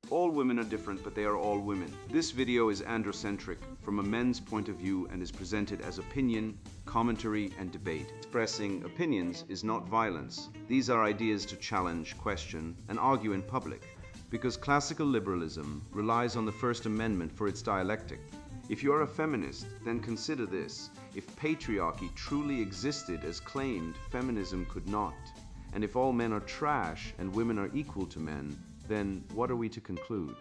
All women are different, but they are all women. This video is androcentric from a men's point of view and is presented as opinion, commentary, and debate. Expressing opinions is not violence. These are ideas to challenge, question, and argue in public, because classical liberalism relies on the First Amendment for its dialectic. If you are a feminist, then consider this. If patriarchy truly existed as claimed, feminism could not. And if all men are trash and women are equal to men, then what are we to conclude?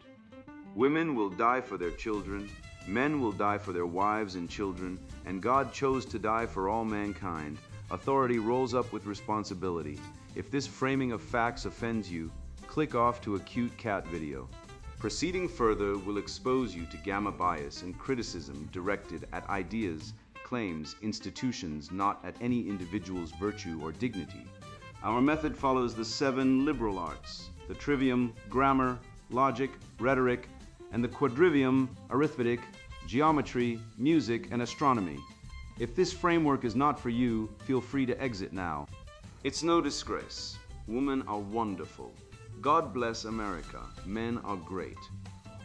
Women will die for their children, men will die for their wives and children, and God chose to die for all mankind. Authority rolls up with responsibility. If this framing of facts offends you, click off to a cute cat video. Proceeding further will expose you to gamma bias and criticism directed at ideas, claims, institutions, not at any individual's virtue or dignity. Our method follows the 7 liberal arts: the trivium, grammar, logic, rhetoric, and the quadrivium, arithmetic, geometry, music, and astronomy. If this framework is not for you, feel free to exit now. It's no disgrace. Women are wonderful. God bless America. Men are great.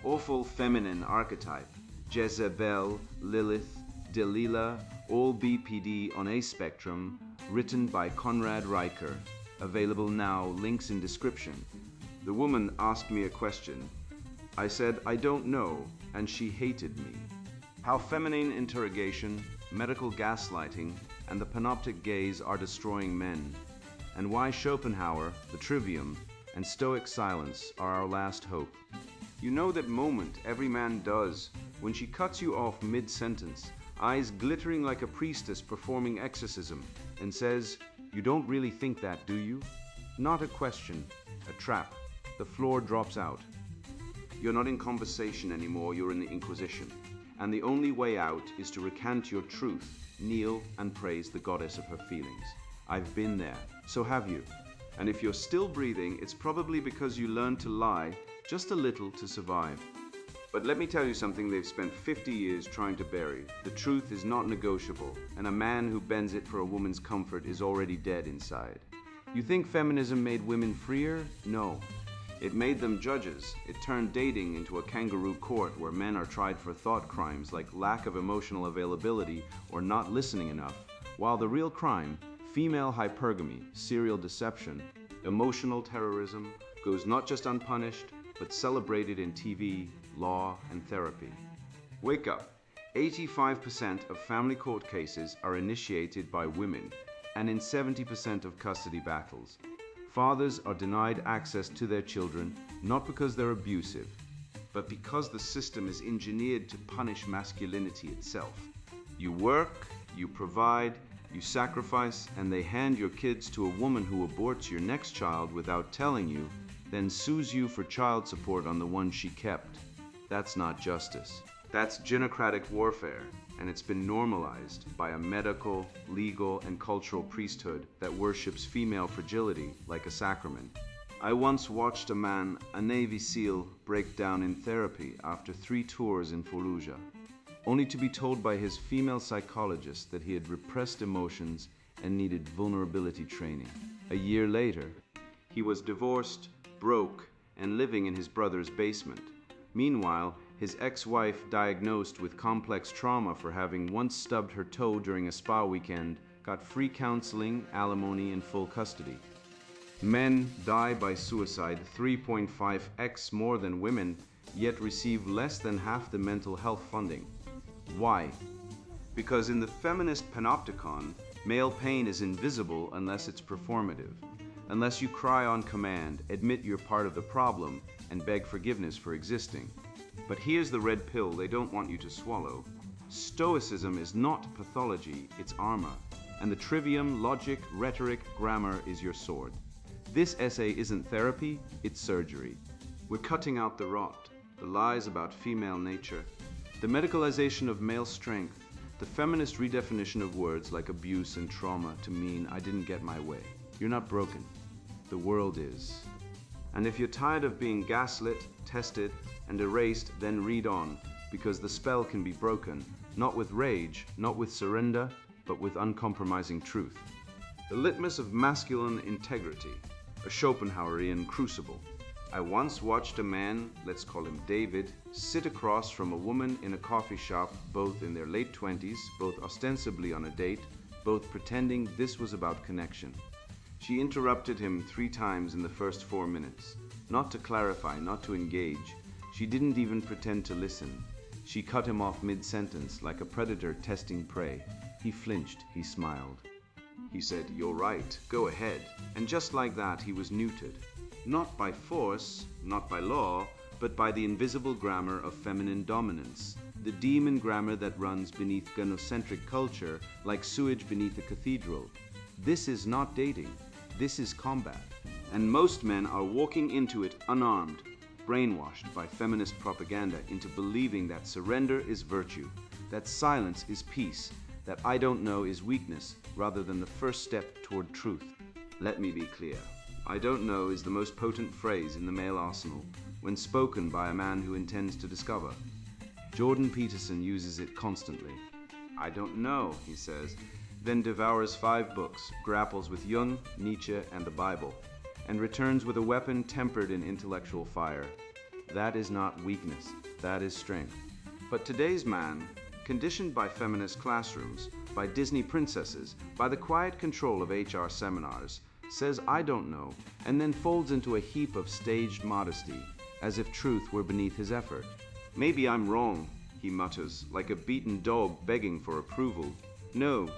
Awful feminine archetype. Jezebel, Lilith, Delilah, all BPD on a spectrum, written by Conrad Riker. Available now, links in description. The woman asked me a question. I said, I don't know, and she hated me. How feminine interrogation, medical gaslighting, and the panoptic gaze are destroying men, and why Schopenhauer, the trivium, and stoic silence are our last hope. You know that moment every man does when she cuts you off mid-sentence, eyes glittering like a priestess performing exorcism, and says, "You don't really think that, do you?" Not a question, a trap. The floor drops out. You're not in conversation anymore, you're in the Inquisition. And the only way out is to recant your truth, kneel and praise the goddess of her feelings. I've been there, so have you. And if you're still breathing, it's probably because you learned to lie just a little to survive. But let me tell you something they've spent 50 years trying to bury. The truth is not negotiable, and a man who bends it for a woman's comfort is already dead inside. You think feminism made women freer? No. It made them judges. It turned dating into a kangaroo court where men are tried for thought crimes like lack of emotional availability or not listening enough, while the real crime, female hypergamy, serial deception, emotional terrorism, goes not just unpunished, but celebrated in TV, law, and therapy. Wake up. 85% of family court cases are initiated by women, and in 70% of custody battles. Fathers are denied access to their children, not because they're abusive, but because the system is engineered to punish masculinity itself. You work, you provide, you sacrifice, and they hand your kids to a woman who aborts your next child without telling you, then sues you for child support on the one she kept. That's not justice. That's genocratic warfare, and it's been normalized by a medical, legal, and cultural priesthood that worships female fragility like a sacrament. I once watched a man, a Navy SEAL, break down in therapy after 3 tours in Fallujah, only to be told by his female psychologist that he had repressed emotions and needed vulnerability training. A year later, he was divorced, broke, and living in his brother's basement. Meanwhile, his ex-wife, diagnosed with complex trauma for having once stubbed her toe during a spa weekend, got free counseling, alimony, and full custody. Men die by suicide 3.5x more than women, yet receive less than half the mental health funding. Why? Because in the feminist panopticon, male pain is invisible unless it's performative. Unless you cry on command, admit you're part of the problem, and beg forgiveness for existing. But here's the red pill they don't want you to swallow. Stoicism is not pathology, it's armor. And the trivium, logic, rhetoric, grammar is your sword. This essay isn't therapy, it's surgery. We're cutting out the rot, the lies about female nature, the medicalization of male strength, the feminist redefinition of words like abuse and trauma to mean I didn't get my way. You're not broken. The world is. And if you're tired of being gaslit, tested, and erased, then read on, because the spell can be broken, not with rage, not with surrender, but with uncompromising truth. The litmus of masculine integrity, a Schopenhauerian crucible. I once watched a man, let's call him David, sit across from a woman in a coffee shop, both in their late 20s, both ostensibly on a date, both pretending this was about connection. She interrupted him 3 times in the first 4 minutes. Not to clarify, not to engage. She didn't even pretend to listen. She cut him off mid-sentence like a predator testing prey. He flinched, he smiled. He said, "You're right, go ahead." And just like that, he was neutered. Not by force, not by law, but by the invisible grammar of feminine dominance. The demon grammar that runs beneath gynocentric culture like sewage beneath a cathedral. This is not dating. This is combat. And most men are walking into it unarmed, brainwashed by feminist propaganda into believing that surrender is virtue, that silence is peace, that I don't know is weakness rather than the first step toward truth. Let me be clear. I don't know is the most potent phrase in the male arsenal when spoken by a man who intends to discover. Jordan Peterson uses it constantly. I don't know, he says, then devours 5 books, grapples with Jung, Nietzsche, and the Bible, and returns with a weapon tempered in intellectual fire. That is not weakness, that is strength. But today's man, conditioned by feminist classrooms, by Disney princesses, by the quiet control of HR seminars, says I don't know, and then folds into a heap of staged modesty, as if truth were beneath his effort. Maybe I'm wrong, he mutters, like a beaten dog begging for approval. No,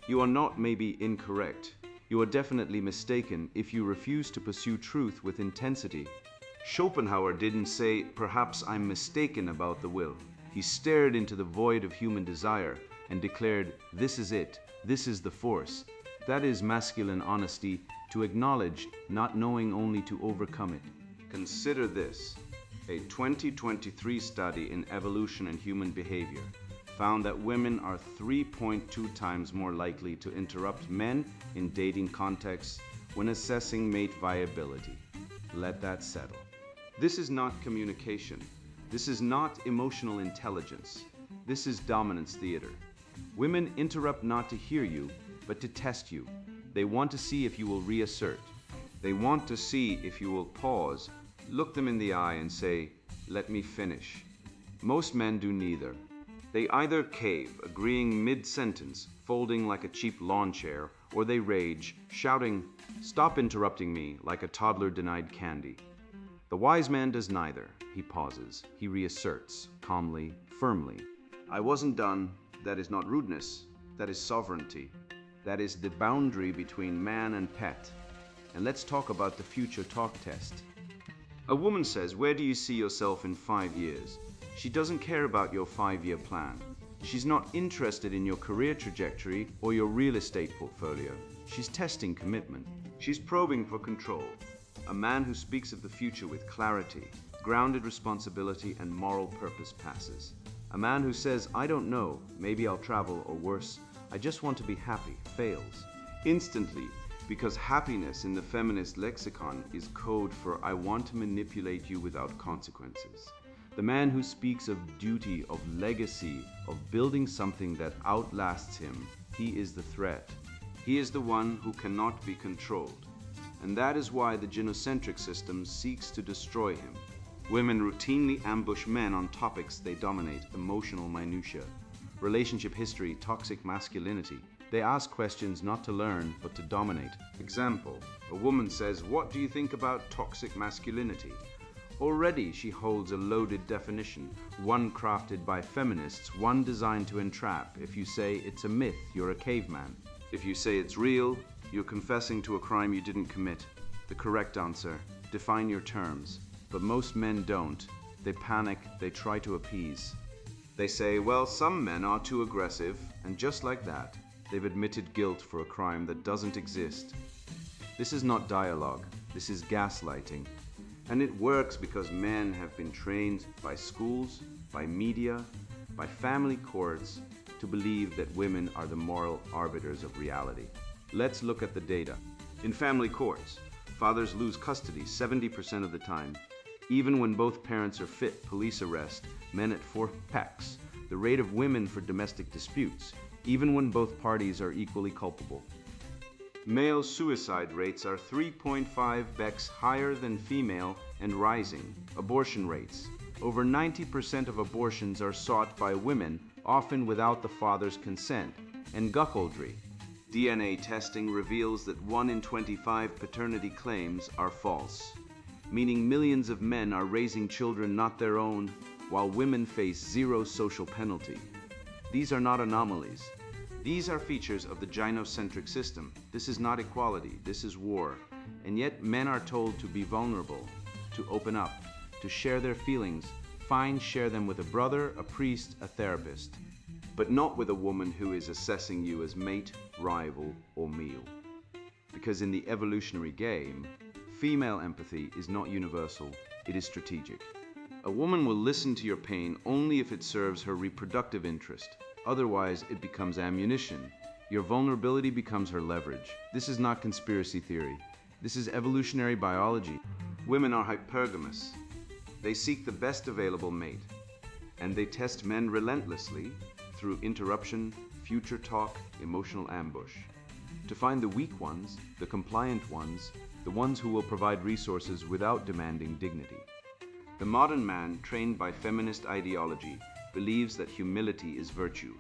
you are not maybe incorrect. You are definitely mistaken if you refuse to pursue truth with intensity. Schopenhauer didn't say, perhaps I'm mistaken about the will. He stared into the void of human desire and declared, this is it, this is the force. That is masculine honesty, to acknowledge, not knowing only to overcome it. Consider this. A 2023 study in evolution and human behavior found that women are 3.2 times more likely to interrupt men in dating contexts when assessing mate viability. Let that settle. This is not communication. This is not emotional intelligence. This is dominance theater. Women interrupt not to hear you, but to test you. They want to see if you will reassert. They want to see if you will pause, look them in the eye and say, let me finish. Most men do neither. They either cave, agreeing mid-sentence, folding like a cheap lawn chair, or they rage, shouting, stop interrupting me, like a toddler denied candy. The wise man does neither. He pauses. He reasserts, calmly, firmly. I wasn't done. That is not rudeness. That is sovereignty. That is the boundary between man and pet. And let's talk about the future talk test. A woman says, where do you see yourself in 5 years? She doesn't care about your 5-year plan. She's not interested in your career trajectory or your real estate portfolio. She's testing commitment. She's probing for control. A man who speaks of the future with clarity, grounded responsibility, and moral purpose passes. A man who says, I don't know, maybe I'll travel, or worse, I just want to be happy, fails. Instantly, because happiness in the feminist lexicon is code for I want to manipulate you without consequences. The man who speaks of duty, of legacy, of building something that outlasts him, he is the threat. He is the one who cannot be controlled. And that is why the gynocentric system seeks to destroy him. Women routinely ambush men on topics they dominate, emotional minutiae, relationship history, toxic masculinity. They ask questions not to learn, but to dominate. Example, a woman says, what do you think about toxic masculinity? Already she holds a loaded definition, one crafted by feminists, one designed to entrap. If you say it's a myth, you're a caveman. If you say it's real, you're confessing to a crime you didn't commit. The correct answer, define your terms. But most men don't. They panic, they try to appease. They say, well, some men are too aggressive, and just like that, they've admitted guilt for a crime that doesn't exist. This is not dialogue, this is gaslighting. And it works because men have been trained by schools, by media, by family courts to believe that women are the moral arbiters of reality. Let's look at the data. In family courts, fathers lose custody 70% of the time. Even when both parents are fit, police arrest men at 4 packs. The rate of women for domestic disputes, even when both parties are equally culpable. Male suicide rates are 3.5 becks higher than female and rising. Abortion rates. Over 90% of abortions are sought by women, often without the father's consent. And cuckoldry. DNA testing reveals that 1 in 25 paternity claims are false, meaning millions of men are raising children not their own, while women face zero social penalty. These are not anomalies. These are features of the gynocentric system. This is not equality, this is war. And yet men are told to be vulnerable, to open up, to share their feelings. Fine, share them with a brother, a priest, a therapist. But not with a woman who is assessing you as mate, rival, or meal. Because in the evolutionary game, female empathy is not universal, it is strategic. A woman will listen to your pain only if it serves her reproductive interest. Otherwise, it becomes ammunition. Your vulnerability becomes her leverage. This is not conspiracy theory. This is evolutionary biology. Women are hypergamous. They seek the best available mate. And they test men relentlessly through interruption, future talk, emotional ambush. To find the weak ones, the compliant ones, the ones who will provide resources without demanding dignity. The modern man, trained by feminist ideology, believes that humility is virtue.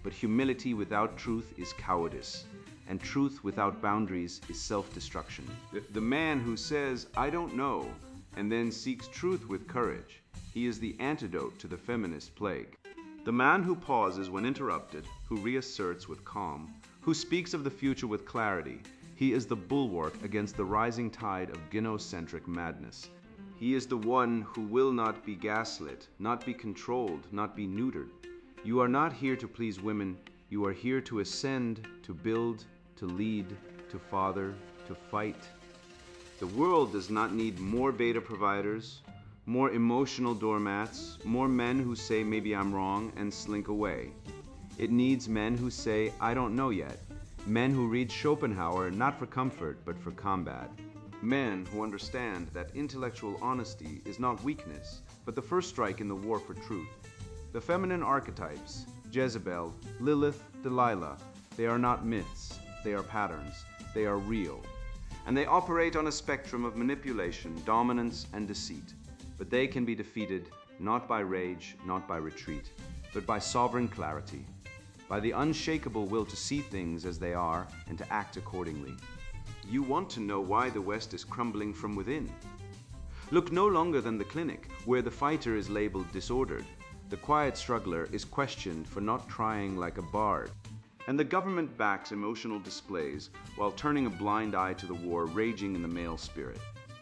But humility without truth is cowardice, and truth without boundaries is self-destruction. The man who says, "I don't know," and then seeks truth with courage, he is the antidote to the feminist plague. The man who pauses when interrupted, who reasserts with calm, who speaks of the future with clarity, he is the bulwark against the rising tide of gynocentric madness. He is the one who will not be gaslit, not be controlled, not be neutered. You are not here to please women, you are here to ascend, to build, to lead, to father, to fight. The world does not need more beta providers, more emotional doormats, more men who say maybe I'm wrong and slink away. It needs men who say I don't know yet, men who read Schopenhauer not for comfort but for combat. Men who understand that intellectual honesty is not weakness, but the first strike in the war for truth. The feminine archetypes, Jezebel, Lilith, Delilah, they are not myths, they are patterns, they are real. And they operate on a spectrum of manipulation, dominance, and deceit. But they can be defeated not by rage, not by retreat, but by sovereign clarity, by the unshakable will to see things as they are and to act accordingly. You want to know why the West is crumbling from within? Look no longer than the clinic, where the fighter is labeled disordered. The quiet struggler is questioned for not trying like a bard. And the government backs emotional displays while turning a blind eye to the war raging in the male spirit.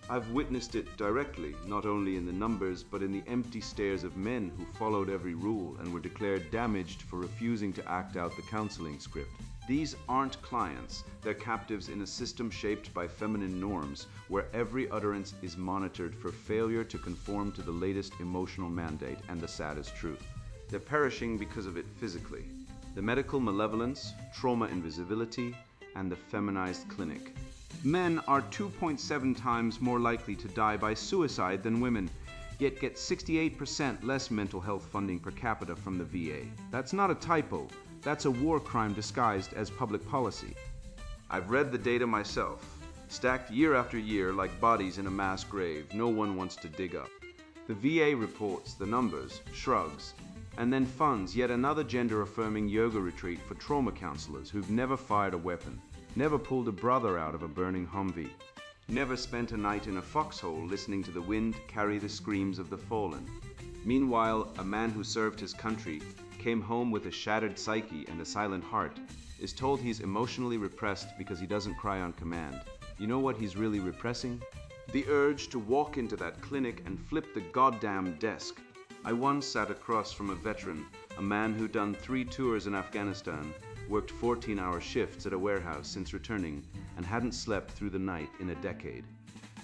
I've witnessed it directly, not only in the numbers, but in the empty stares of men who followed every rule and were declared damaged for refusing to act out the counseling script. These aren't clients, they're captives in a system shaped by feminine norms, where every utterance is monitored for failure to conform to the latest emotional mandate and the saddest truth. They're perishing because of it physically. The medical malevolence, trauma invisibility, and the feminized clinic. Men are 2.7 times more likely to die by suicide than women, yet get 68% less mental health funding per capita from the VA. That's not a typo. That's a war crime disguised as public policy. I've read the data myself, stacked year after year like bodies in a mass grave no one wants to dig up. The VA reports the numbers, shrugs, and then funds yet another gender-affirming yoga retreat for trauma counselors who've never fired a weapon, never pulled a brother out of a burning Humvee, never spent a night in a foxhole listening to the wind carry the screams of the fallen. Meanwhile, a man who served his country, came home with a shattered psyche and a silent heart, is told he's emotionally repressed because he doesn't cry on command. You know what he's really repressing? The urge to walk into that clinic and flip the goddamn desk. I once sat across from a veteran, a man who'd done 3 tours in Afghanistan, worked 14-hour shifts at a warehouse since returning, and hadn't slept through the night in a decade.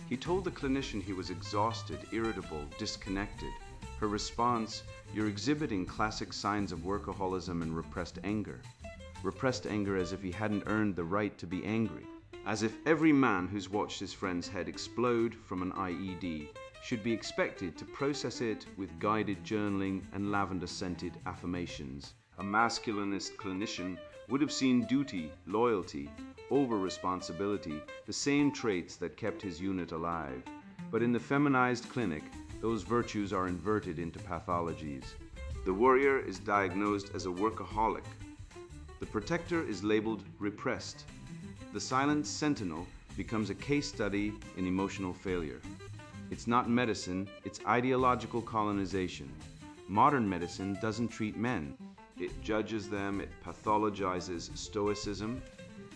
He told the clinician he was exhausted, irritable, disconnected. Her response, "You're exhibiting classic signs of workaholism and repressed anger." Repressed anger as if he hadn't earned the right to be angry. As if every man who's watched his friend's head explode from an IED should be expected to process it with guided journaling and lavender-scented affirmations. A masculinist clinician would have seen duty, loyalty, over-responsibility, the same traits that kept his unit alive. But in the feminized clinic, those virtues are inverted into pathologies. The warrior is diagnosed as a workaholic. The protector is labeled repressed. The silent sentinel becomes a case study in emotional failure. It's not medicine, it's ideological colonization. Modern medicine doesn't treat men. It judges them, it pathologizes stoicism,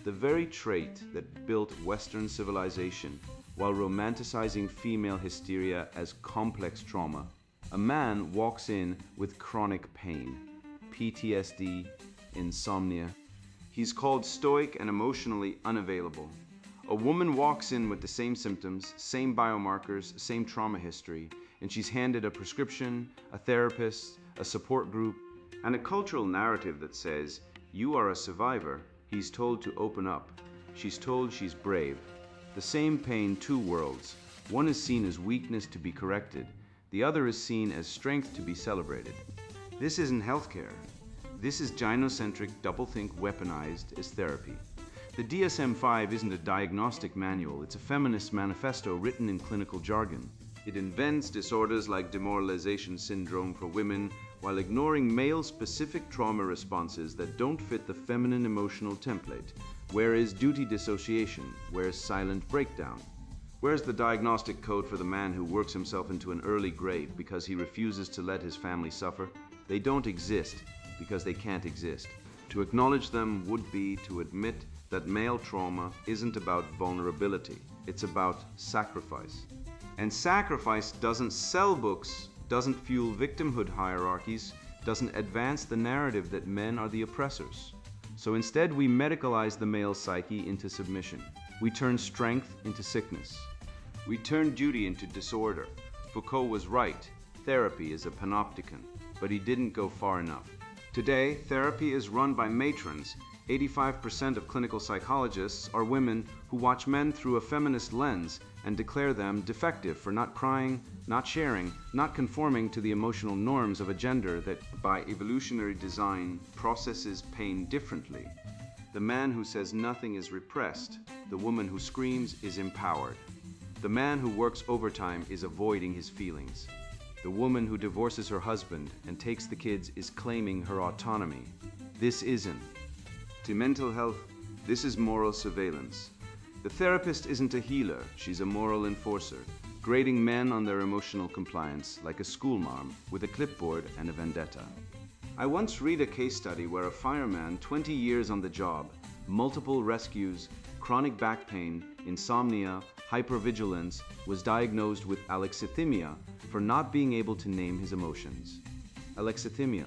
the very trait that built Western civilization, while romanticizing female hysteria as complex trauma. A man walks in with chronic pain, PTSD, insomnia. He's called stoic and emotionally unavailable. A woman walks in with the same symptoms, same biomarkers, same trauma history, and she's handed a prescription, a therapist, a support group, and a cultural narrative that says, you are a survivor. He's told to open up. She's told she's brave. The same pain, two worlds. One is seen as weakness to be corrected. The other is seen as strength to be celebrated. This isn't healthcare. This is gynocentric doublethink weaponized as therapy. The DSM-5 isn't a diagnostic manual, it's a feminist manifesto written in clinical jargon. It invents disorders like demoralization syndrome for women while ignoring male-specific trauma responses that don't fit the feminine emotional template. Where is duty dissociation? Where's silent breakdown? Where's the diagnostic code for the man who works himself into an early grave because he refuses to let his family suffer? They don't exist because they can't exist. To acknowledge them would be to admit that male trauma isn't about vulnerability, it's about sacrifice. And sacrifice doesn't sell books, doesn't fuel victimhood hierarchies, doesn't advance the narrative that men are the oppressors. So instead we medicalize the male psyche into submission. We turn strength into sickness. We turn duty into disorder. Foucault was right, therapy is a panopticon, but he didn't go far enough. Today, therapy is run by matrons. 85% of clinical psychologists are women who watch men through a feminist lens and declare them defective for not crying, not sharing, not conforming to the emotional norms of a gender that, by evolutionary design, processes pain differently. The man who says nothing is repressed. The woman who screams is empowered. The man who works overtime is avoiding his feelings. The woman who divorces her husband and takes the kids is claiming her autonomy. This isn't. To mental health, this is moral surveillance. The therapist isn't a healer, she's a moral enforcer, grading men on their emotional compliance like a schoolmarm with a clipboard and a vendetta. I once read a case study where a fireman, 20 years on the job, multiple rescues, chronic back pain, insomnia, hypervigilance, was diagnosed with alexithymia for not being able to name his emotions. Alexithymia.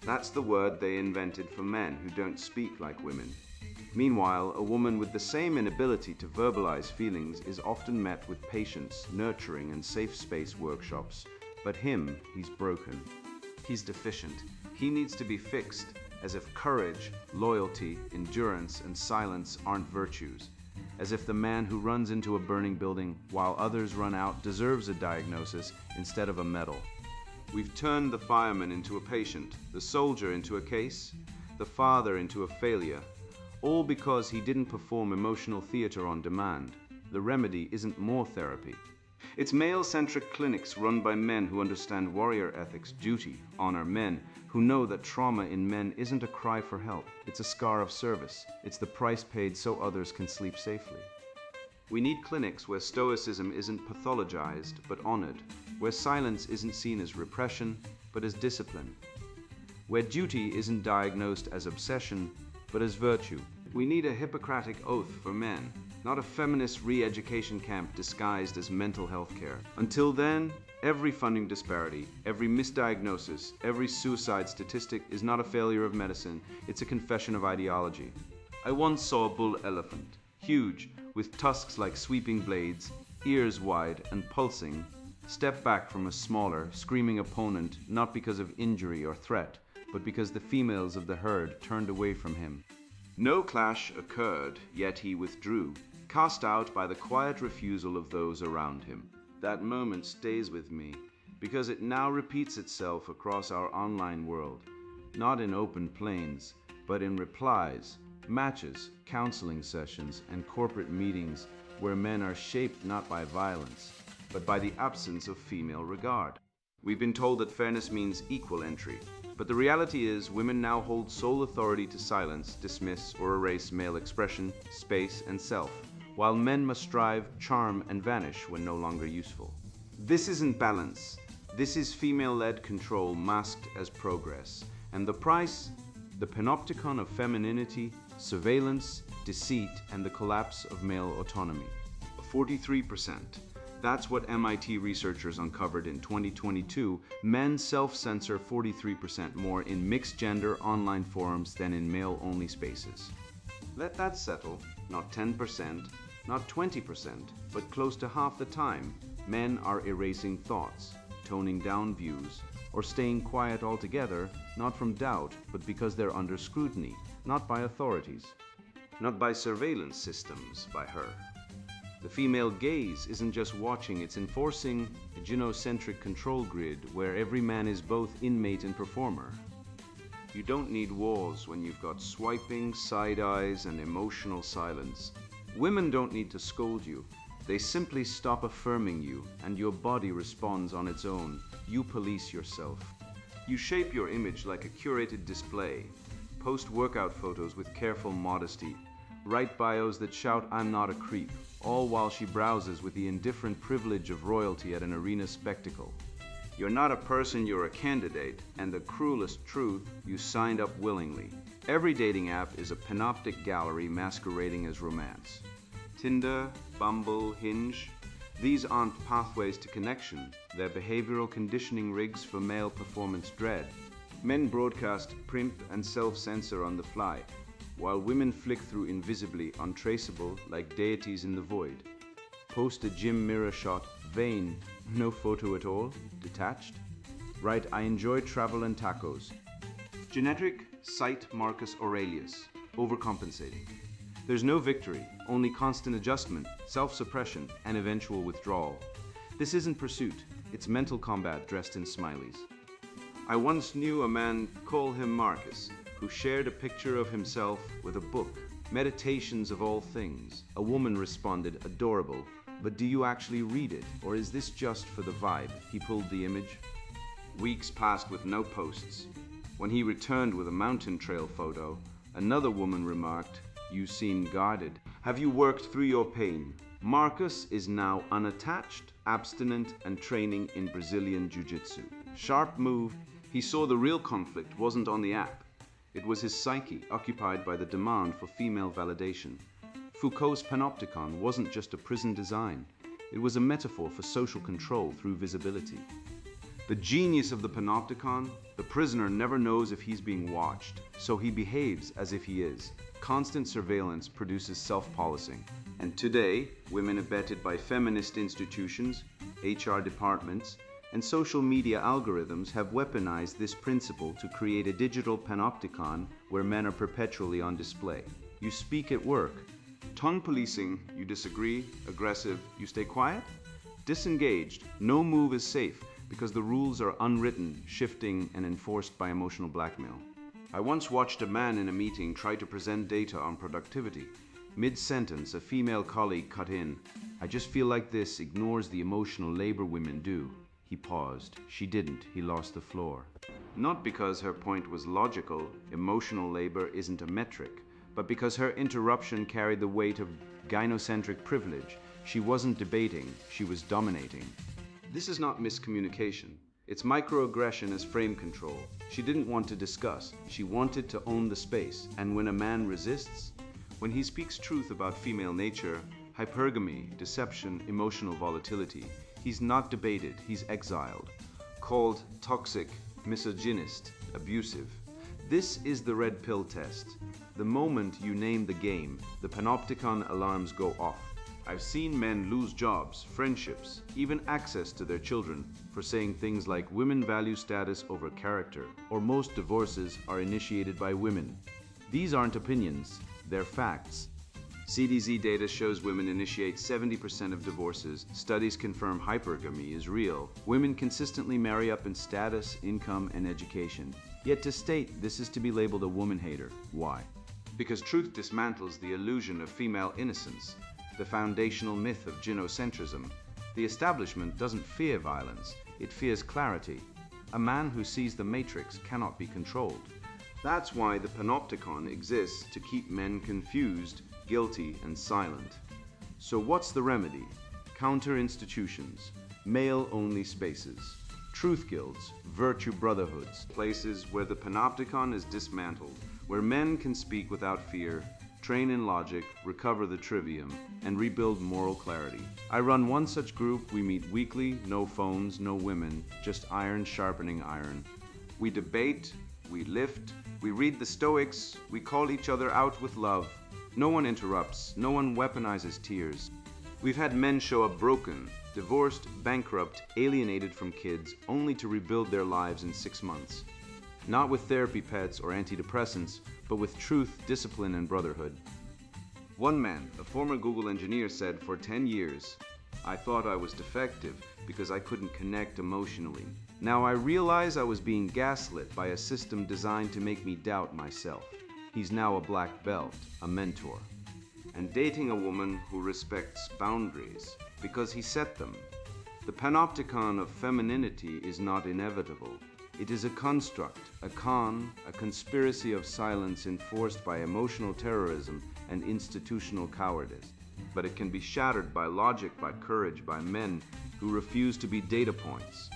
That's the word they invented for men who don't speak like women. Meanwhile, a woman with the same inability to verbalize feelings is often met with patience, nurturing, and safe space workshops. But him, he's broken. He's deficient. He needs to be fixed, as if courage, loyalty, endurance, and silence aren't virtues. As if the man who runs into a burning building while others run out deserves a diagnosis instead of a medal. We've turned the fireman into a patient, the soldier into a case, the father into a failure, all because he didn't perform emotional theater on demand. The remedy isn't more therapy. It's male-centric clinics run by men who understand warrior ethics, duty, honor, men who know that trauma in men isn't a cry for help. It's a scar of service. It's the price paid so others can sleep safely. We need clinics where stoicism isn't pathologized but honored, where silence isn't seen as repression but as discipline, where duty isn't diagnosed as obsession but as virtue. We need a Hippocratic oath for men, not a feminist re-education camp disguised as mental health care. Until then, every funding disparity, every misdiagnosis, every suicide statistic is not a failure of medicine, it's a confession of ideology. I once saw a bull elephant, huge, with tusks like sweeping blades, ears wide and pulsing, step back from a smaller, screaming opponent not because of injury or threat, but because the females of the herd turned away from him. No clash occurred, yet he withdrew, cast out by the quiet refusal of those around him. That moment stays with me, because it now repeats itself across our online world. not in open plains, but in replies, matches, counseling sessions, and corporate meetings where men are shaped not by violence, but by the absence of female regard. We've been told that fairness means equal entry, but the reality is women now hold sole authority to silence, dismiss, or erase male expression, space, and self, while men must strive, charm, and vanish when no longer useful. This isn't balance. This is female-led control masked as progress. And the price? The panopticon of femininity, surveillance, deceit, and the collapse of male autonomy. 43%. That's what MIT researchers uncovered in 2022. Men self-censor 43% more in mixed-gender online forums than in male-only spaces. Let that settle. Not 10%, not 20%, but close to half the time, men are erasing thoughts, toning down views, or staying quiet altogether, not from doubt, but because they're under scrutiny, not by authorities, not by surveillance systems, by her. The female gaze isn't just watching, it's enforcing a gynocentric control grid where every man is both inmate and performer. You don't need walls when you've got swiping, side eyes, and emotional silence. Women don't need to scold you. They simply stop affirming you, and your body responds on its own. You police yourself. You shape your image like a curated display. Post workout photos with careful modesty. Write bios that shout, "I'm not a creep," all while she browses with the indifferent privilege of royalty at an arena spectacle. You're not a person, you're a candidate, and the cruelest truth, you signed up willingly. Every dating app is a panoptic gallery masquerading as romance. Tinder, Bumble, Hinge, these aren't pathways to connection, they're behavioral conditioning rigs for male performance dread. Men broadcast, primp, and self-censor on the fly, while women flick through invisibly, untraceable, like deities in the void. Post a gym mirror shot, vain, no photo at all, detached. Write, "I enjoy travel and tacos." Genetic, cite Marcus Aurelius, overcompensating. There's no victory, only constant adjustment, self-suppression, and eventual withdrawal. This isn't pursuit, it's mental combat dressed in smileys. I once knew a man, call him Marcus, who shared a picture of himself with a book, Meditations of All Things. A woman responded, "Adorable, but do you actually read it, or is this just for the vibe?" He pulled the image. Weeks passed with no posts. When he returned with a mountain trail photo, another woman remarked, "You seem guarded. Have you worked through your pain?" Marcus is now unattached, abstinent, and training in Brazilian Jiu-Jitsu. Sharp move. He saw the real conflict wasn't on the app. It was his psyche, occupied by the demand for female validation. Foucault's panopticon wasn't just a prison design. It was a metaphor for social control through visibility. The genius of the panopticon, the prisoner never knows if he's being watched, so he behaves as if he is. Constant surveillance produces self-policing. And today, women abetted by feminist institutions, HR departments, and social media algorithms have weaponized this principle to create a digital panopticon where men are perpetually on display. You speak at work. Tongue policing, you disagree, aggressive, you stay quiet? Disengaged, no move is safe because the rules are unwritten, shifting, and enforced by emotional blackmail. I once watched a man in a meeting try to present data on productivity. Mid-sentence, a female colleague cut in, "I just feel like this ignores the emotional labor women do." He paused. She didn't. He lost the floor. Not because her point was logical, emotional labor isn't a metric, but because her interruption carried the weight of gynocentric privilege. She wasn't debating, she was dominating. This is not miscommunication. It's microaggression as frame control. She didn't want to discuss. She wanted to own the space. And when a man resists, when he speaks truth about female nature, hypergamy, deception, emotional volatility, he's not debated, he's exiled, called toxic, misogynist, abusive. This is the red pill test. The moment you name the game, the panopticon alarms go off. I've seen men lose jobs, friendships, even access to their children for saying things like women value status over character, or most divorces are initiated by women. These aren't opinions, they're facts. CDZ data shows women initiate 70% of divorces. Studies confirm hypergamy is real. Women consistently marry up in status, income, and education. Yet to state this is to be labeled a woman hater. Why? Because truth dismantles the illusion of female innocence, the foundational myth of gynocentrism. The establishment doesn't fear violence, it fears clarity. A man who sees the matrix cannot be controlled. That's why the panopticon exists, to keep men confused, guilty, and silent. So what's the remedy? Counter institutions, male-only spaces, truth guilds, virtue brotherhoods, places where the panopticon is dismantled, where men can speak without fear, train in logic, recover the trivium, and rebuild moral clarity. I run one such group. We meet weekly, no phones, no women, just iron sharpening iron. We debate, we lift, we read the Stoics, we call each other out with love. No one interrupts, no one weaponizes tears. We've had men show up broken, divorced, bankrupt, alienated from kids, only to rebuild their lives in 6 months. Not with therapy pets or antidepressants, but with truth, discipline, and brotherhood. One man, a former Google engineer, said, "For 10 years, I thought I was defective because I couldn't connect emotionally. Now I realize I was being gaslit by a system designed to make me doubt myself." He's now a black belt, a mentor, and dating a woman who respects boundaries because he set them. The panopticon of femininity is not inevitable. It is a construct, a conspiracy of silence enforced by emotional terrorism and institutional cowardice. But it can be shattered by logic, by courage, by men who refuse to be data points.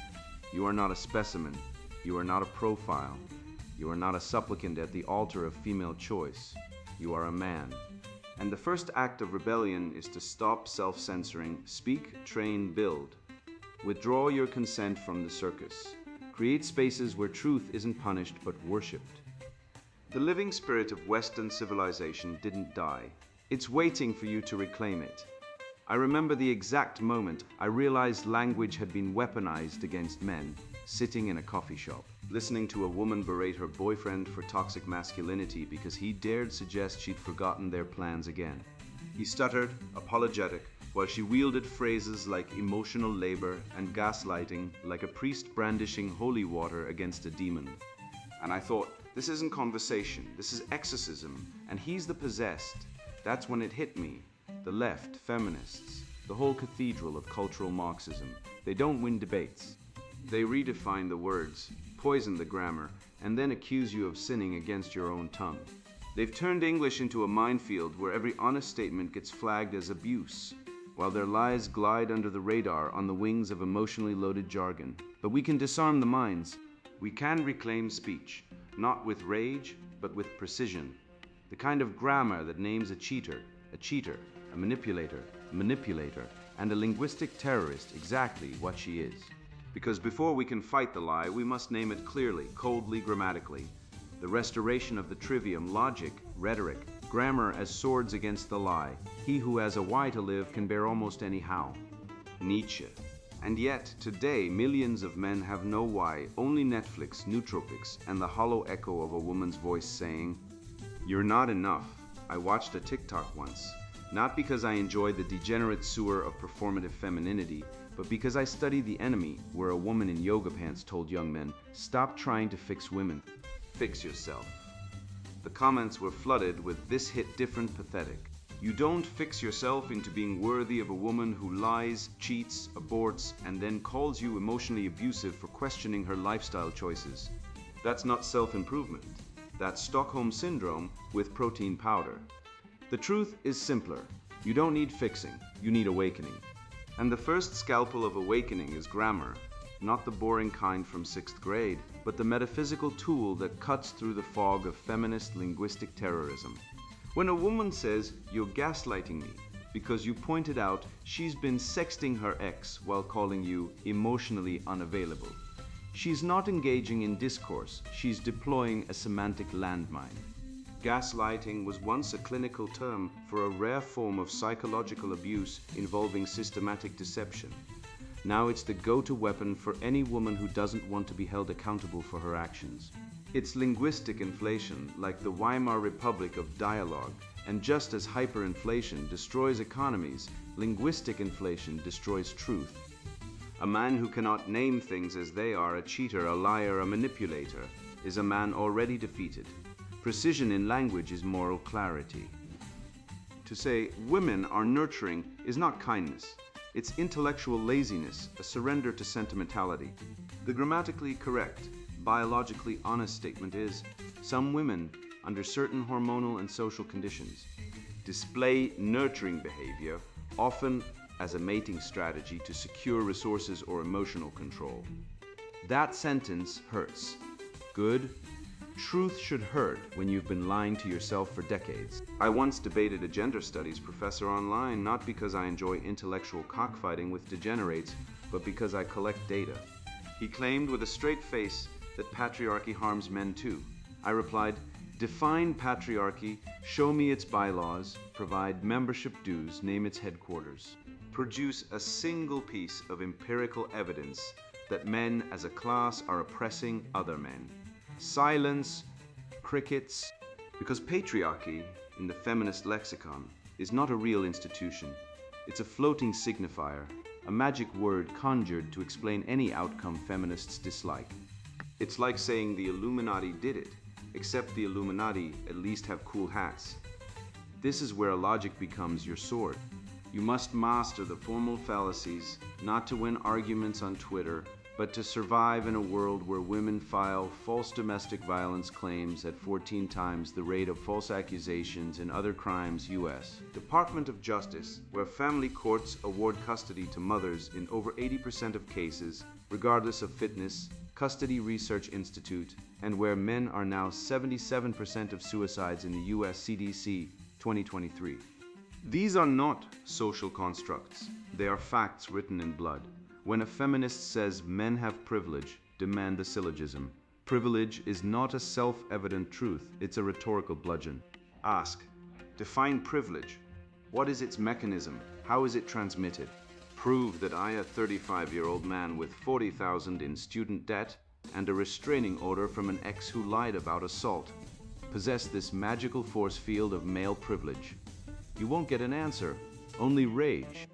You are not a specimen. You are not a profile. You are not a supplicant at the altar of female choice. You are a man. And the first act of rebellion is to stop self-censoring, speak, train, build. Withdraw your consent from the circus. Create spaces where truth isn't punished but worshipped. The living spirit of Western civilization didn't die. It's waiting for you to reclaim it. I remember the exact moment I realized language had been weaponized against men, sitting in a coffee shop, listening to a woman berate her boyfriend for toxic masculinity because he dared suggest she'd forgotten their plans again. He stuttered, apologetic, while she wielded phrases like emotional labor and gaslighting, like a priest brandishing holy water against a demon. And I thought, this isn't conversation, this is exorcism, and he's the possessed. That's when it hit me. The left, feminists, the whole cathedral of cultural Marxism, they don't win debates. They redefine the words, poison the grammar, and then accuse you of sinning against your own tongue. They've turned English into a minefield where every honest statement gets flagged as abuse, while their lies glide under the radar on the wings of emotionally loaded jargon. But we can disarm the minds. We can reclaim speech, not with rage, but with precision. The kind of grammar that names a cheater, a manipulator, and a linguistic terrorist exactly what she is. Because before we can fight the lie, we must name it clearly, coldly, grammatically. The restoration of the trivium, logic, rhetoric, grammar as swords against the lie. He who has a why to live can bear almost any how. Nietzsche. And yet, today, millions of men have no why, only Netflix, nootropics, and the hollow echo of a woman's voice saying, "You're not enough." I watched a TikTok once, not because I enjoy the degenerate sewer of performative femininity, but because I studied The Enemy, where a woman in yoga pants told young men, "Stop trying to fix women. Fix yourself." The comments were flooded with "This hit different, pathetic. You don't fix yourself into being worthy of a woman who lies, cheats, aborts, and then calls you emotionally abusive for questioning her lifestyle choices. That's not self-improvement. That's Stockholm Syndrome with protein powder." The truth is simpler. You don't need fixing, you need awakening. And the first scalpel of awakening is grammar, not the boring kind from 6th grade, but the metaphysical tool that cuts through the fog of feminist linguistic terrorism. When a woman says, "You're gaslighting me," because you pointed out she's been sexting her ex while calling you emotionally unavailable, she's not engaging in discourse, she's deploying a semantic landmine. Gaslighting was once a clinical term for a rare form of psychological abuse involving systematic deception. Now it's the go-to weapon for any woman who doesn't want to be held accountable for her actions. It's linguistic inflation, like the Weimar Republic of dialogue, and just as hyperinflation destroys economies, linguistic inflation destroys truth. A man who cannot name things as they are, a cheater, a liar, a manipulator, is a man already defeated. Precision in language is moral clarity. To say women are nurturing is not kindness. It's intellectual laziness, a surrender to sentimentality. The grammatically correct, biologically honest statement is, some women, under certain hormonal and social conditions, display nurturing behavior, often as a mating strategy to secure resources or emotional control. That sentence hurts. Good. Truth should hurt when you've been lying to yourself for decades. I once debated a gender studies professor online, not because I enjoy intellectual cockfighting with degenerates, but because I collect data. He claimed with a straight face that patriarchy harms men too. I replied, define patriarchy, show me its bylaws, provide membership dues, name its headquarters. Produce a single piece of empirical evidence that men as a class are oppressing other men. Silence, crickets, because patriarchy, in the feminist lexicon, is not a real institution. It's a floating signifier, a magic word conjured to explain any outcome feminists dislike. It's like saying the Illuminati did it, except the Illuminati at least have cool hats. This is where logic becomes your sword. You must master the formal fallacies, not to win arguments on Twitter, but to survive in a world where women file false domestic violence claims at 14 times the rate of false accusations in other crimes U.S. Department of Justice, where family courts award custody to mothers in over 80% of cases, regardless of fitness, Custody Research Institute, and where men are now 77% of suicides in the U.S. CDC 2023. These are not social constructs. They are facts written in blood. When a feminist says men have privilege, demand the syllogism. Privilege is not a self-evident truth, it's a rhetorical bludgeon. Ask, define privilege. What is its mechanism? How is it transmitted? Prove that I, a 35-year-old man with $40,000 in student debt and a restraining order from an ex who lied about assault, possess this magical force field of male privilege. You won't get an answer, only rage.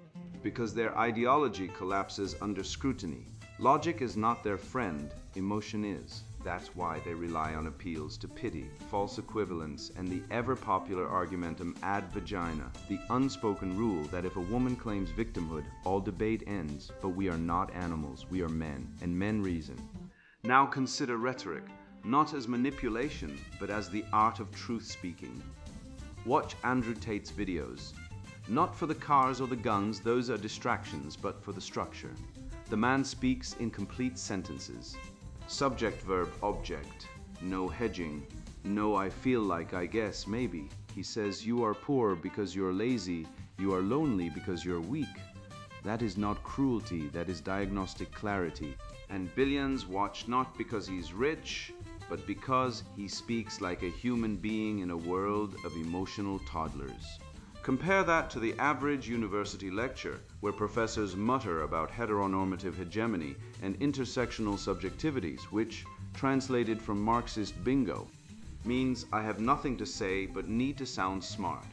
Because their ideology collapses under scrutiny. Logic is not their friend, emotion is. That's why they rely on appeals to pity, false equivalence, and the ever-popular argumentum ad vagina, the unspoken rule that if a woman claims victimhood, all debate ends, but we are not animals, we are men, and men reason. Now consider rhetoric, not as manipulation, but as the art of truth-speaking. Watch Andrew Tate's videos. Not for the cars or the guns, those are distractions, but for the structure. The man speaks in complete sentences. Subject, verb, object. No hedging. No, I feel like, I guess, maybe. He says you are poor because you're lazy. You are lonely because you're weak. That is not cruelty, that is diagnostic clarity. And billions watch not because he's rich, but because he speaks like a human being in a world of emotional toddlers. Compare that to the average university lecture, where professors mutter about heteronormative hegemony and intersectional subjectivities, which, translated from Marxist bingo, means I have nothing to say but need to sound smart.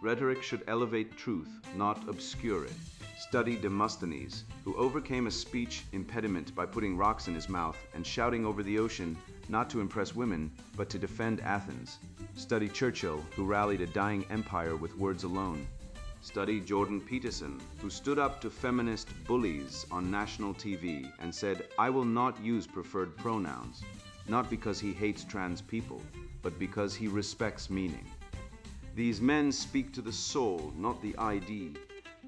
Rhetoric should elevate truth, not obscure it. Study Demosthenes, who overcame a speech impediment by putting rocks in his mouth and shouting over the ocean, not to impress women, but to defend Athens. Study Churchill, who rallied a dying empire with words alone. Study Jordan Peterson, who stood up to feminist bullies on national TV and said, I will not use preferred pronouns, not because he hates trans people, but because he respects meaning. These men speak to the soul, not the ID.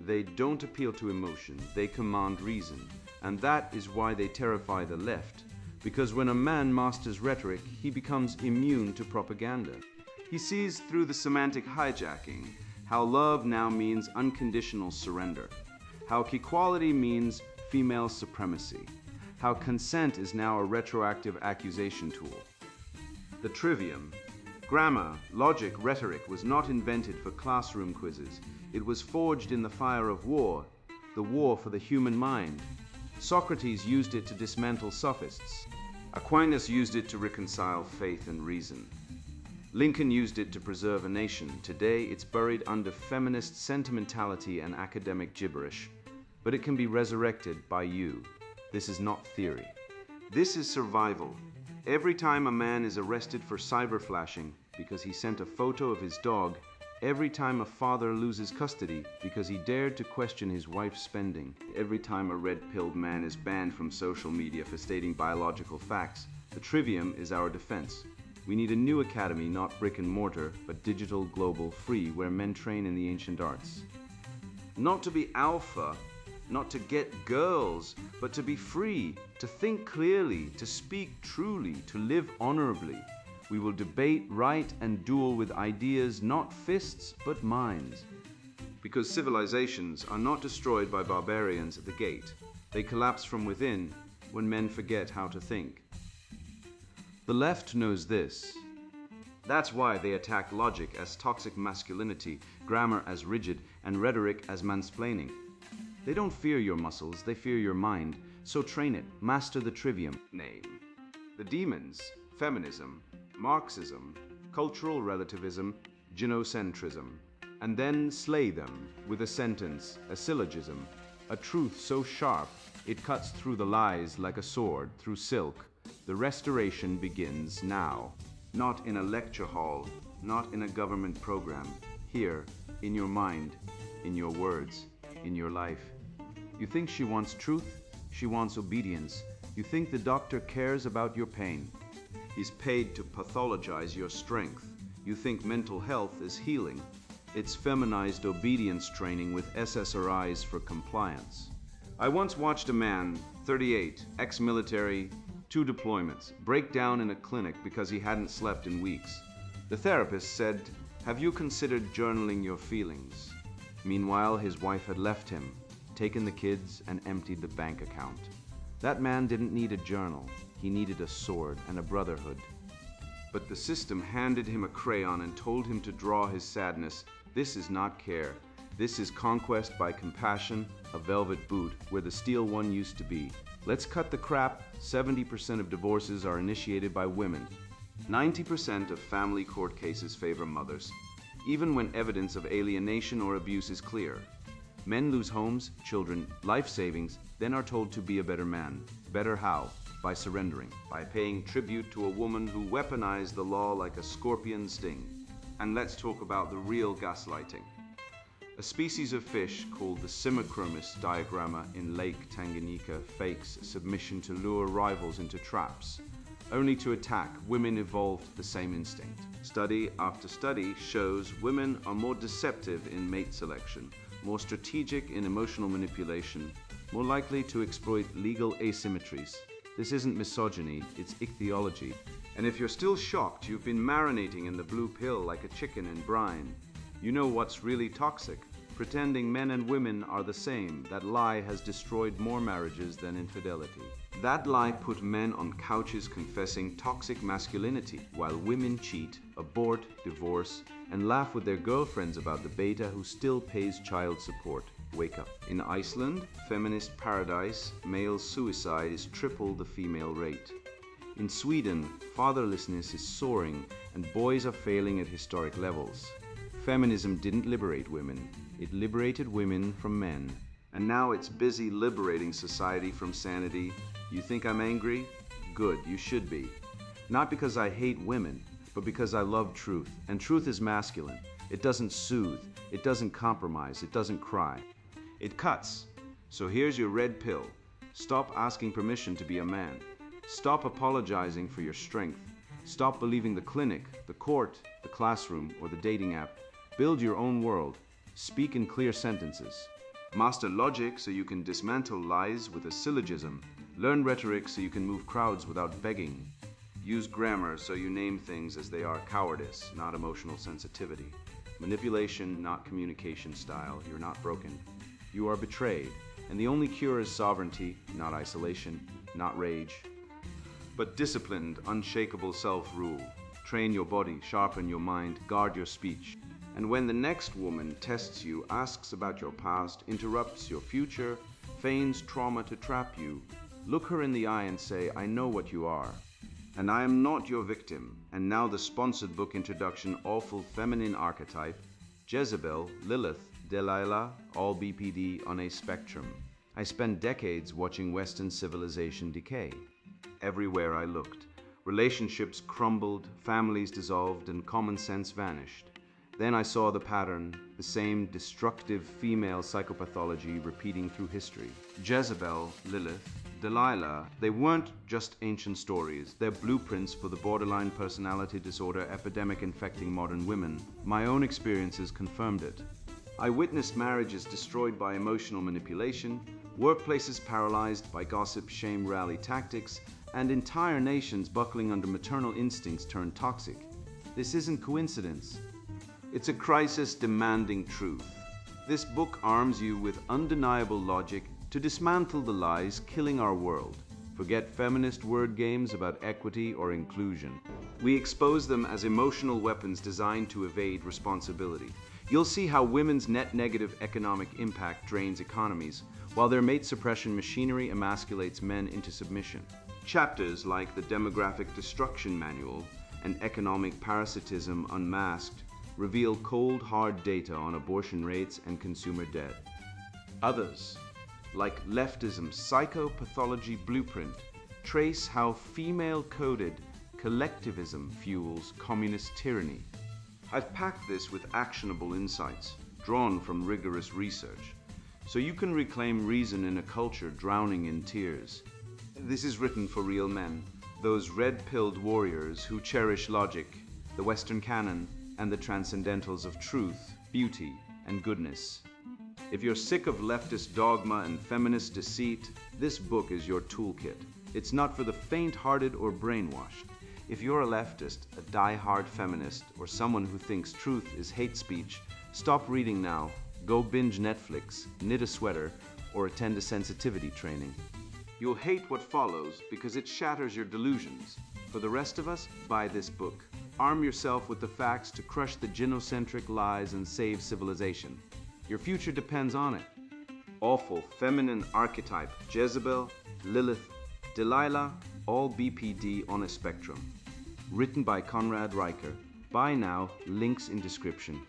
They don't appeal to emotion, they command reason. And that is why they terrify the left. Because when a man masters rhetoric, he becomes immune to propaganda. He sees through the semantic hijacking, how love now means unconditional surrender, how equality means female supremacy, how consent is now a retroactive accusation tool. The trivium. Grammar, logic, rhetoric was not invented for classroom quizzes. It was forged in the fire of war, the war for the human mind. Socrates used it to dismantle sophists. Aquinas used it to reconcile faith and reason. Lincoln used it to preserve a nation. Today, it's buried under feminist sentimentality and academic gibberish. But it can be resurrected by you. This is not theory. This is survival. Every time a man is arrested for cyberflashing because he sent a photo of his dog, every time a father loses custody because he dared to question his wife's spending, every time a red-pilled man is banned from social media for stating biological facts, the trivium is our defense. We need a new academy, not brick and mortar, but digital, global, free, where men train in the ancient arts. Not to be alpha, not to get girls, but to be free, to think clearly, to speak truly, to live honorably. We will debate, write, and duel with ideas, not fists, but minds. Because civilizations are not destroyed by barbarians at the gate. They collapse from within when men forget how to think. The left knows this. That's why they attack logic as toxic masculinity, grammar as rigid, and rhetoric as mansplaining. They don't fear your muscles, they fear your mind. So train it, master the trivium. Name the demons: feminism, Marxism, cultural relativism, genocentrism. And then slay them with a sentence, a syllogism, a truth so sharp it cuts through the lies like a sword through silk. The restoration begins now. Not in a lecture hall, not in a government program. Here, in your mind, in your words, in your life. You think she wants truth? She wants obedience. You think the doctor cares about your pain. He's paid to pathologize your strength. You think mental health is healing. It's feminized obedience training with SSRIs for compliance. I once watched a man, 38, ex-military, 2 deployments, break down in a clinic because he hadn't slept in weeks. The therapist said, "Have you considered journaling your feelings?" Meanwhile, his wife had left him, taken the kids, and emptied the bank account. That man didn't need a journal. He needed a sword and a brotherhood. But the system handed him a crayon and told him to draw his sadness. This is not care. This is conquest by compassion, a velvet boot where the steel one used to be. Let's cut the crap. 70% of divorces are initiated by women. 90% of family court cases favor mothers, even when evidence of alienation or abuse is clear. Men lose homes, children, life savings, then are told to be a better man. Better how? By surrendering, by paying tribute to a woman who weaponized the law like a scorpion sting. And let's talk about the real gaslighting. A species of fish called the Simachromis diagramma in Lake Tanganyika fakes submission to lure rivals into traps. Only to attack, women evolved the same instinct. Study after study shows women are more deceptive in mate selection, more strategic in emotional manipulation, more likely to exploit legal asymmetries. This isn't misogyny, it's ichthyology. And if you're still shocked you've been marinating in the blue pill like a chicken in brine, you know what's really toxic. Pretending men and women are the same. That lie has destroyed more marriages than infidelity. That lie put men on couches confessing toxic masculinity, while women cheat, abort, divorce, and laugh with their girlfriends about the beta who still pays child support. Wake up. In Iceland, feminist paradise, male suicide is triple the female rate. In Sweden, fatherlessness is soaring and boys are failing at historic levels. Feminism didn't liberate women, it liberated women from men. And now it's busy liberating society from sanity. You think I'm angry? Good, you should be. Not because I hate women, but because I love truth. And truth is masculine. It doesn't soothe, it doesn't compromise, it doesn't cry. It cuts. So here's your red pill. Stop asking permission to be a man. Stop apologizing for your strength. Stop believing the clinic, the court, the classroom, or the dating app. Build your own world. Speak in clear sentences. Master logic so you can dismantle lies with a syllogism. Learn rhetoric so you can move crowds without begging. Use grammar so you name things as they are: cowardice, not emotional sensitivity. Manipulation, not communication style. You're not broken. You are betrayed, and the only cure is sovereignty, not isolation, not rage, but disciplined, unshakable self-rule. Train your body, sharpen your mind, guard your speech. And when the next woman tests you, asks about your past, interrupts your future, feigns trauma to trap you, Look her in the eye and say, I know what you are. And I am not your victim. And now the sponsored book introduction, Awful Feminine Archetype, Jezebel, Lilith, Delilah, all BPD on a spectrum. I spent decades watching Western civilization decay. Everywhere I looked, relationships crumbled, families dissolved, and common sense vanished. Then I saw the pattern, the same destructive female psychopathology repeating through history. Jezebel, Lilith, Delilah, they weren't just ancient stories. They're blueprints for the borderline personality disorder epidemic infecting modern women. My own experiences confirmed it. I witnessed marriages destroyed by emotional manipulation, workplaces paralyzed by gossip, shame, rally tactics, and entire nations buckling under maternal instincts turned toxic. This isn't coincidence. It's a crisis demanding truth. This book arms you with undeniable logic to dismantle the lies killing our world. Forget feminist word games about equity or inclusion. We expose them as emotional weapons designed to evade responsibility. You'll see how women's net negative economic impact drains economies, while their mate suppression machinery emasculates men into submission. Chapters like the Demographic Destruction Manual and Economic Parasitism Unmasked reveal cold, hard data on abortion rates and consumer debt. Others, like Leftism's Psychopathology Blueprint, trace how female-coded collectivism fuels communist tyranny. I've packed this with actionable insights, drawn from rigorous research, so you can reclaim reason in a culture drowning in tears. This is written for real men, those red-pilled warriors who cherish logic, the Western canon, and the transcendentals of truth, beauty, and goodness. If you're sick of leftist dogma and feminist deceit, this book is your toolkit. It's not for the faint-hearted or brainwashed. If you're a leftist, a die-hard feminist, or someone who thinks truth is hate speech, stop reading now, go binge Netflix, knit a sweater, or attend a sensitivity training. You'll hate what follows because it shatters your delusions. For the rest of us, buy this book. Arm yourself with the facts to crush the gynocentric lies and save civilization. Your future depends on it. Awful Feminine Archetype, Jezebel, Lilith, Delilah, all BPD on a spectrum. Written by Conrad Riker. Buy now, links in description.